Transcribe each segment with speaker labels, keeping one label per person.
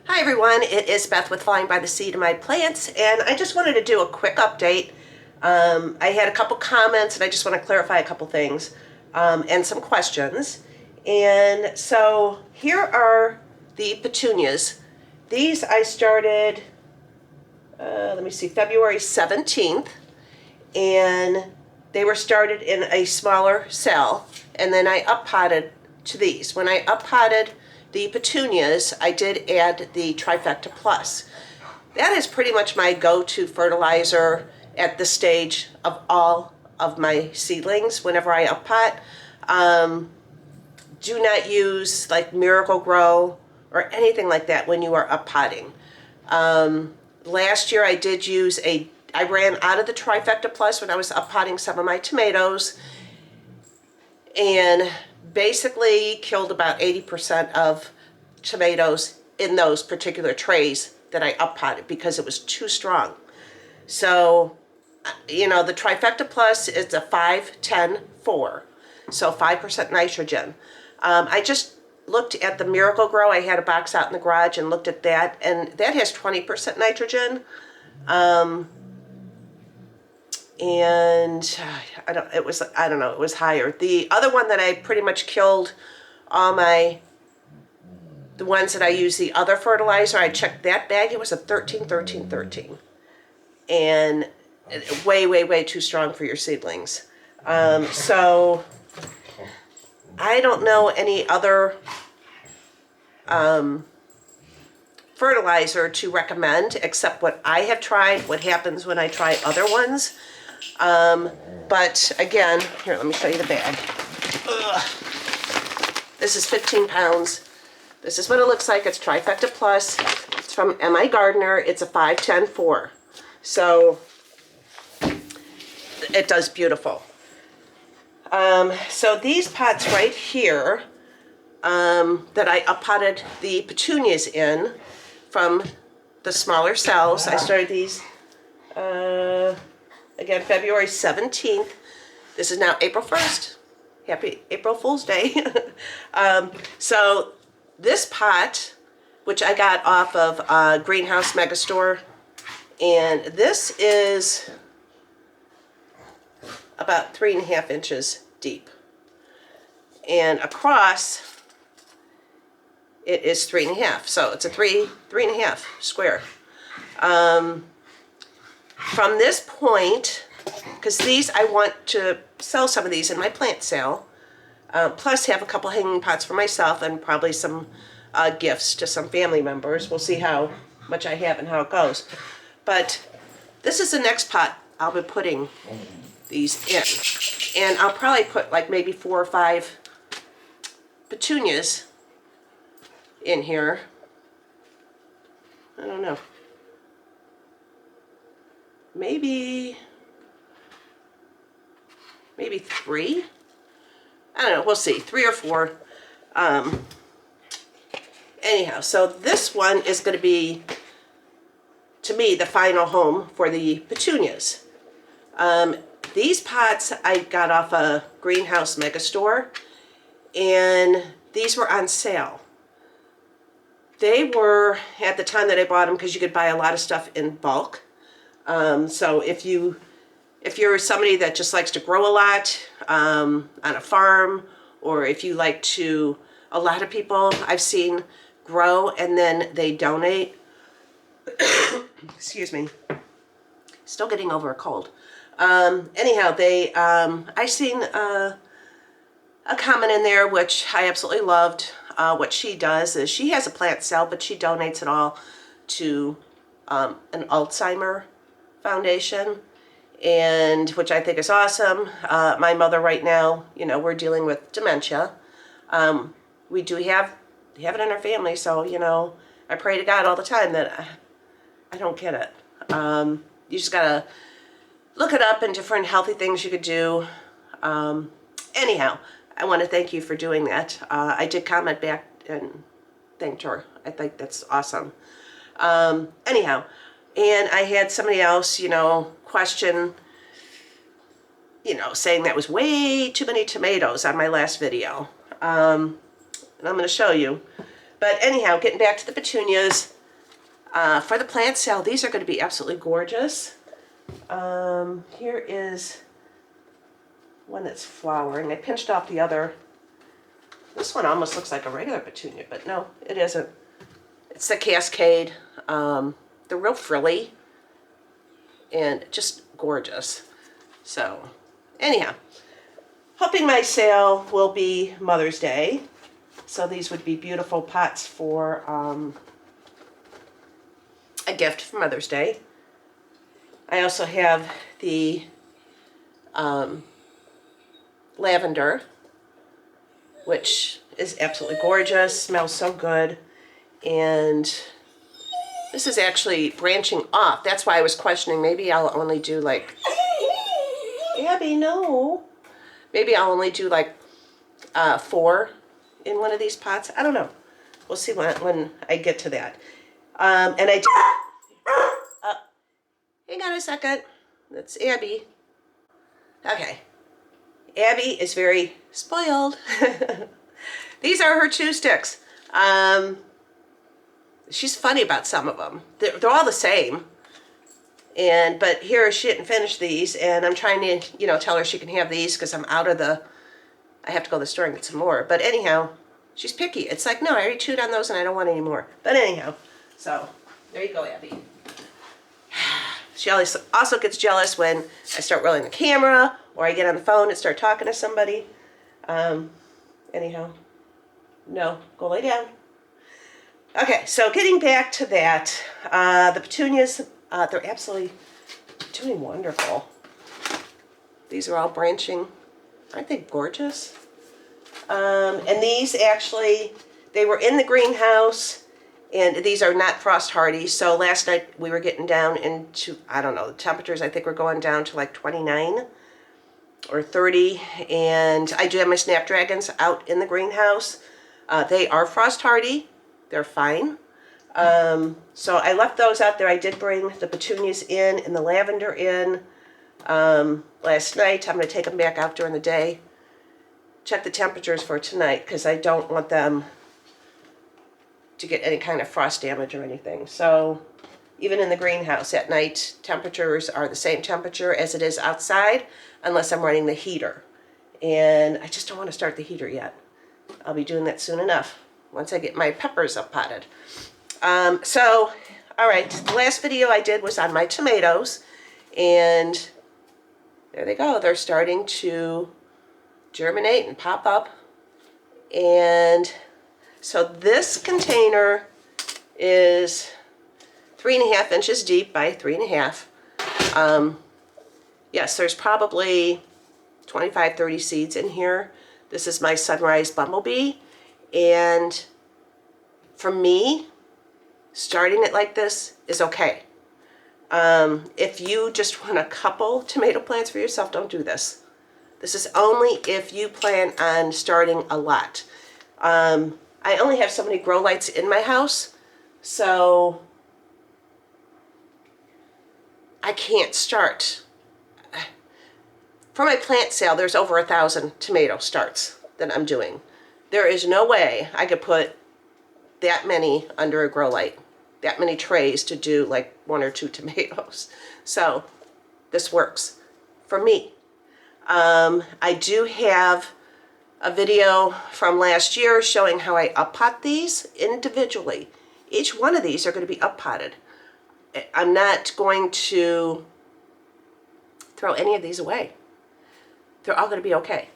Speaker 1: Hi everyone, it is Beth with Flying by the Seat of My Plants, and I just wanted to do a quick update. I had a couple comments and I just want to clarify a couple things and some questions. And so here are the petunias. These I started, let me see, February 17th, and they were started in a smaller cell, and then I up-potted to these. When I up-potted the petunias, I did add the Trifecta Plus. That is pretty much my go-to fertilizer at this stage of all of my seedlings whenever I up-pot. Do not use like Miracle-Gro or anything like that when you are up-potting. Last year I did use I ran out of the Trifecta Plus when I was up-potting some of my tomatoes, and basically killed about 80% of tomatoes in those particular trays that I up-potted because it was too strong. So, you know, the Trifecta Plus is a 5-10-4, so 5% nitrogen. I just looked at the Miracle-Gro. I had a box out in the garage and looked at that, and that has 20% nitrogen. And I don't know, it was higher. The other one that I pretty much killed all the ones that I use the other fertilizer, I checked that bag, it was a 13-13-13. And way too strong for your seedlings. So I don't know any other fertilizer to recommend except what I have tried, what happens when I try other ones. But again, here, let me show you the bag. Ugh. This is 15 pounds. This is what it looks like. It's Trifecta Plus. It's from M.I. Gardner. It's a 5-10-4. So it does beautiful. So these pots right here that I up-potted the petunias in from the smaller cells. I started these again, February 17th. This is now April 1st. Happy April Fool's Day. So this pot, which I got off of Greenhouse Megastore, and this is about 3.5 inches deep. And across, it is 3.5. So it's a 3.5 square. From this point, because these, I want to sell some of these in my plant sale, plus have a couple hanging pots for myself and probably some gifts to some family members. We'll see how much I have and how it goes. But this is the next pot I'll be putting these in. And I'll probably put like maybe 4 or 5 petunias in here. I don't know. Maybe 3. I don't know, we'll see, 3 or 4. Anyhow, so this one is going to be, to me, the final home for the petunias. These pots I got off a Greenhouse Megastore, and these were on sale. They were, at the time that I bought them, because you could buy a lot of stuff in bulk. So if you're somebody that just likes to grow a lot on a farm, or if you like to, a lot of people I've seen grow and then they donate. Excuse me. Still getting over a cold. Anyhow, I seen a comment in there which I absolutely loved. What she does is she has a plant sale, but she donates it all to an Alzheimer Foundation, and which I think is awesome. My mother right now, you know, we're dealing with dementia. We do have it in our family, so, you know, I pray to God all the time that I don't get it. You just gotta look it up and different healthy things you could do. Anyhow, I want to thank you for doing that. I did comment back and thanked her. I think that's awesome. Anyhow, and I had somebody else, you know, question, you know, saying that was way too many tomatoes on my last video. And I'm going to show you. But anyhow, getting back to the petunias, for the plant sale, these are going to be absolutely gorgeous. Here is one that's flowering. I pinched off the other. This one almost looks like a regular petunia, but no, it isn't. It's the Cascade. They're real frilly and just gorgeous. So anyhow, hoping my sale will be Mother's Day. So these would be beautiful pots for a gift for Mother's Day. I also have the lavender, which is absolutely gorgeous, smells so good. And this is actually branching off. That's why I was questioning, maybe I'll only do like, Abby, no. Maybe I'll only do like 4 in one of these pots. I don't know. We'll see when I get to that. And I did, hang on a second. That's Abby. Okay. Abby is very spoiled. These are her chew sticks. She's funny about some of them. They're all the same. But here she didn't finish these, and I'm trying to, tell her she can have these because I'm out of I have to go to the store and get some more. But anyhow, she's picky. It's like, no, I already chewed on those and I don't want any more. But anyhow, so there you go, Abby. She also gets jealous when I start rolling the camera or I get on the phone and start talking to somebody. Anyhow, no, go lay down. Okay, so getting back to that, the petunias, they're absolutely doing wonderful. These are all branching. Aren't they gorgeous? And these actually, they were in the greenhouse, and these are not frost hardy. So last night we were getting down into, I don't know, the temperatures I think were going down to like 29 or 30. And I do have my snapdragons out in the greenhouse. They are frost hardy. They're fine. So I left those out there. I did bring the petunias in and the lavender in last night. I'm going to take them back out during the day. Check the temperatures for tonight because I don't want them to get any kind of frost damage or anything. So even in the greenhouse at night, temperatures are the same temperature as it is outside unless I'm running the heater. And I just don't want to start the heater yet. I'll be doing that soon enough once I get my peppers up potted. All right, the last video I did was on my tomatoes, and there they go. They're starting to germinate and pop up. And so this container is 3.5 inches deep by 3.5. Yes, there's probably 25, 30 seeds in here. This is my Sunrise Bumblebee. And for me, starting it like this is okay. If you just want a couple tomato plants for yourself, don't do this. This is only if you plan on starting a lot. I only have so many grow lights in my house, so I can't start. For my plant sale, there's over 1,000 tomato starts that I'm doing. There is no way I could put that many under a grow light, that many trays to do like 1 or 2 tomatoes. So this works for me. I do have a video from last year showing how I up-pot these individually. Each one of these are going to be up-potted. I'm not going to throw any of these away. They're all going to be okay.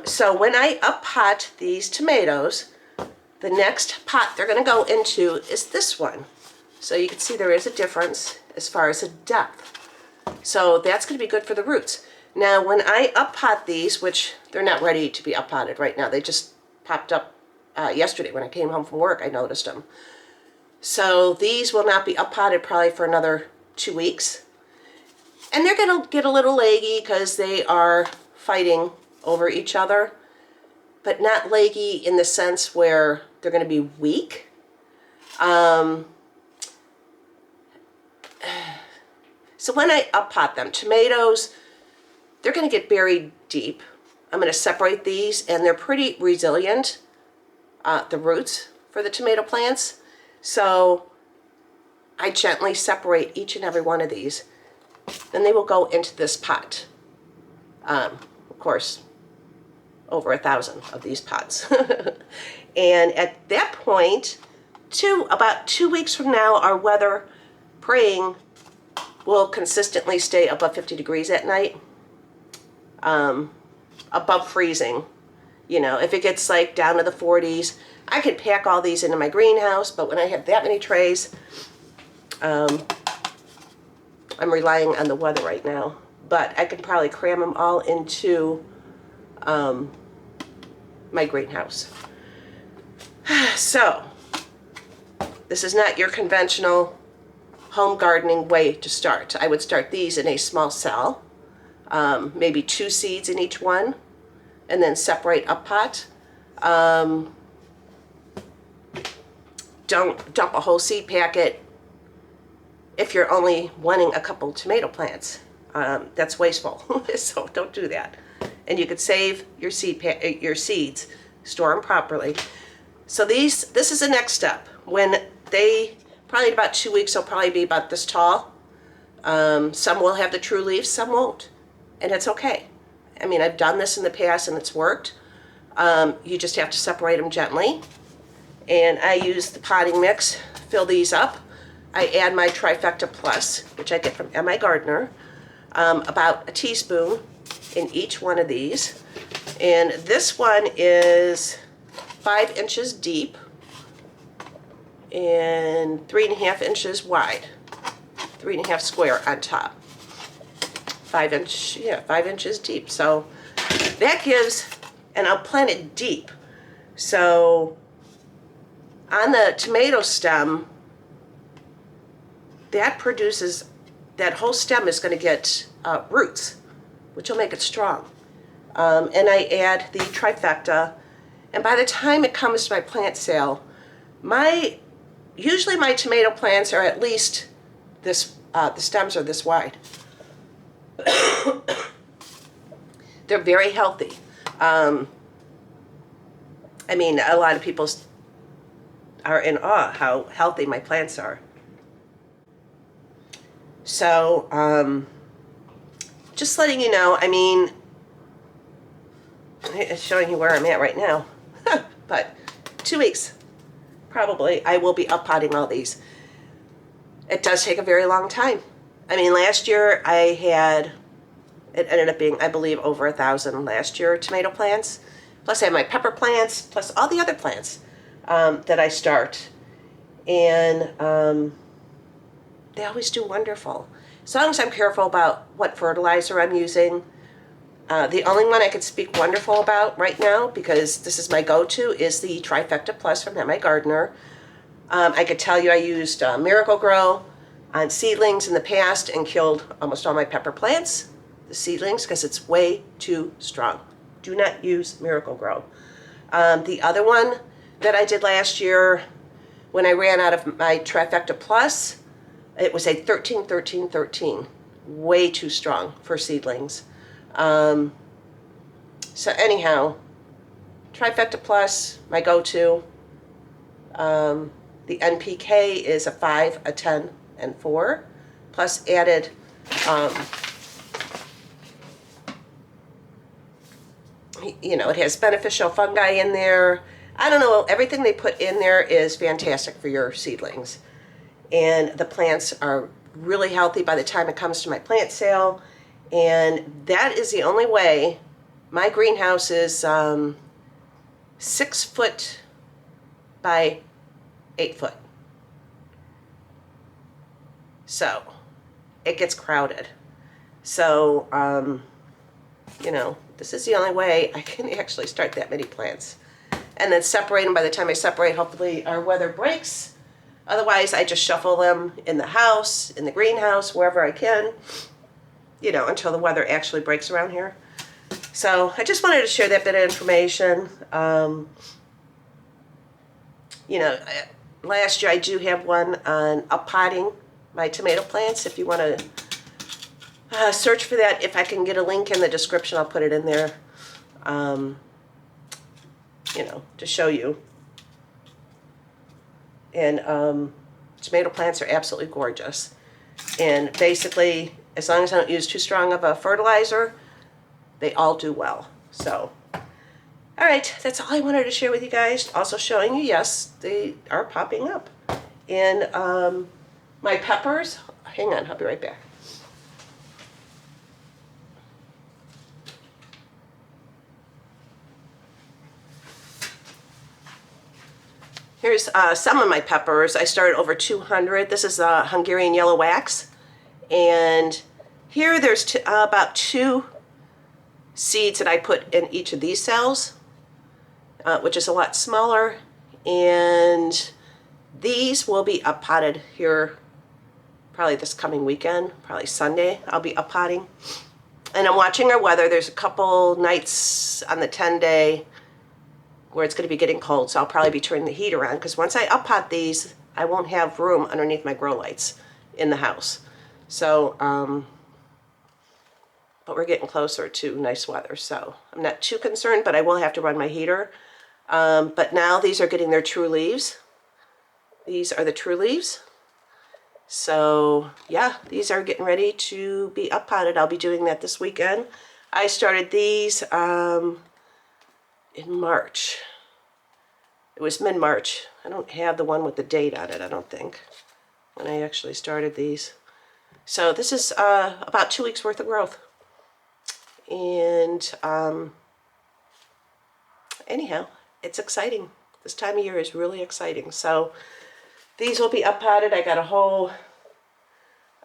Speaker 1: So when I up-pot these tomatoes, the next pot they're going to go into is this one. So you can see there is a difference as far as the depth. So that's going to be good for the roots. Now when I up-pot these, which they're not ready to be up-potted right now, they just popped up yesterday when I came home from work, I noticed them. So these will not be up-potted probably for another 2 weeks. And they're going to get a little leggy because they are fighting over each other, but not leggy in the sense where they're going to be weak. So when I up-pot them, tomatoes, they're going to get buried deep. I'm going to separate these, and they're pretty resilient, the roots, for the tomato plants. So I gently separate each and every one of these. Then they will go into this pot. Of course, over 1,000 of these pots. And at that point, about 2 weeks from now, our weather, praying, will consistently stay above 50 degrees at night, above freezing. You know, if it gets like down to the 40s, I could pack all these into my greenhouse, but when I have that many trays, I'm relying on the weather right now. But I could probably cram them all into my greenhouse. So, this is not your conventional home gardening way to start. I would start these in a small cell, maybe 2 seeds in each one, and then separate a pot. Don't dump a whole seed packet if you're only wanting a couple tomato plants. That's wasteful, so don't do that. And you could save your seeds, store them properly. So this is the next step. When they, probably in about 2 weeks, they'll probably be about this tall. Some will have the true leaves, some won't, and it's okay. I mean, I've done this in the past and it's worked. You just have to separate them gently. And I use the potting mix, fill these up. I add my Trifecta Plus, which I get from M.I. Gardener, about a teaspoon in each one of these. And this one is 5 inches deep and 3.5 inches wide, 3.5 square on top. 5 inches deep. So that gives, and I'll plant it deep. So on the tomato stem, that produces, that whole stem is going to get roots, which will make it strong. And I add the Trifecta, and by the time it comes to my plant sale, usually my tomato plants are at least this, the stems are this wide. They're very healthy. I mean, a lot of people are in awe how healthy my plants are. So, just letting you know, I mean, it's showing you where I'm at right now. But 2 weeks, probably, I will be up-potting all these. It does take a very long time. I mean, last year it ended up being, I believe, over 1,000 last year tomato plants. Plus I have my pepper plants, plus all the other plants that I start. And they always do wonderful. As long as I'm careful about what fertilizer I'm using. The only one I could speak wonderful about right now, because this is my go-to, is the Trifecta Plus from M.I. Gardener. I could tell you I used Miracle-Gro on seedlings in the past and killed almost all my pepper plants, the seedlings, because it's way too strong. Do not use Miracle-Gro. The other one that I did last year, when I ran out of my Trifecta Plus, it was a 13-13-13. Way too strong for seedlings. So anyhow, Trifecta Plus, my go-to. The NPK is a 5, a 10, and 4, plus added you know, it has beneficial fungi in there. I don't know, everything they put in there is fantastic for your seedlings. And the plants are really healthy by the time it comes to my plant sale. And that is the only way. My greenhouse is 6 foot by 8 foot. So it gets crowded. So, you know, this is the only way I can actually start that many plants. And then separate them. By the time I separate, hopefully our weather breaks. Otherwise, I just shuffle them in the house, in the greenhouse, wherever I can, you know, until the weather actually breaks around here. So I just wanted to share that bit of information. You know, last year I do have one on up-potting my tomato plants. If you want to search for that, if I can get a link in the description, I'll put it in there, you know, to show you And tomato plants are absolutely gorgeous. And basically, as long as I don't use too strong of a fertilizer, they all do well. So, all right, that's all I wanted to share with you guys. Also showing you, yes, they are popping up. And my peppers, hang on, I'll be right back. Here's some of my peppers. I started over 200. This is Hungarian yellow wax. And here there's about 2 seeds that I put in each of these cells, which is a lot smaller. And these will be up potted here probably this coming weekend, probably Sunday. I'll be up potting. And I'm watching our weather. There's a couple nights on the 10-day where it's going to be getting cold, so I'll probably be turning the heater on, because once I up pot these, I won't have room underneath my grow lights in the house. So, but we're getting closer to nice weather, so I'm not too concerned, but I will have to run my heater. But now these are getting their true leaves. These are the true leaves. So yeah, these are getting ready to be up potted. I'll be doing that this weekend. I started these in March. It was mid-March. I don't have the one with the date on it, I don't think, when I actually started these. So this is about 2 weeks worth of growth. And anyhow, it's exciting. This time of year is really exciting. So these will be up potted. I got a whole,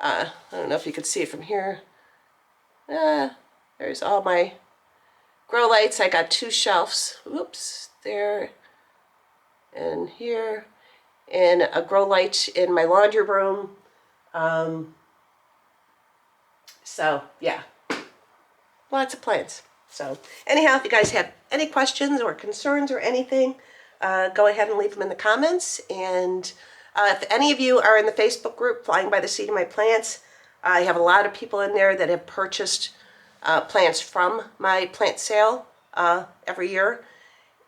Speaker 1: I don't know if you can see it from here. There's all my grow lights. I got 2 shelves. Oops, there and here. And a grow light in my laundry room. So yeah, lots of plants. So anyhow, if you guys have any questions or concerns or anything, go ahead and leave them in the comments. And if any of you are in the Facebook group, Flying by the Seat of My Plants, I have a lot of people in there that have purchased plants from my plant sale every year.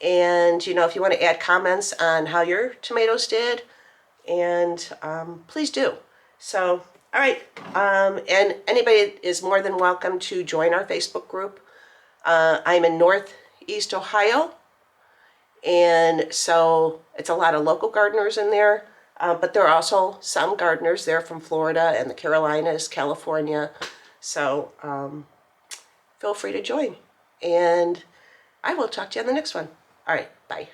Speaker 1: And, you know, if you want to add comments on how your tomatoes did, and please do. So, all right. And anybody is more than welcome to join our Facebook group. I'm in Northeast Ohio. And so it's a lot of local gardeners in there. But there are also some gardeners there from Florida and the Carolinas, California. So feel free to join. And I will talk to you on the next one. All right, bye.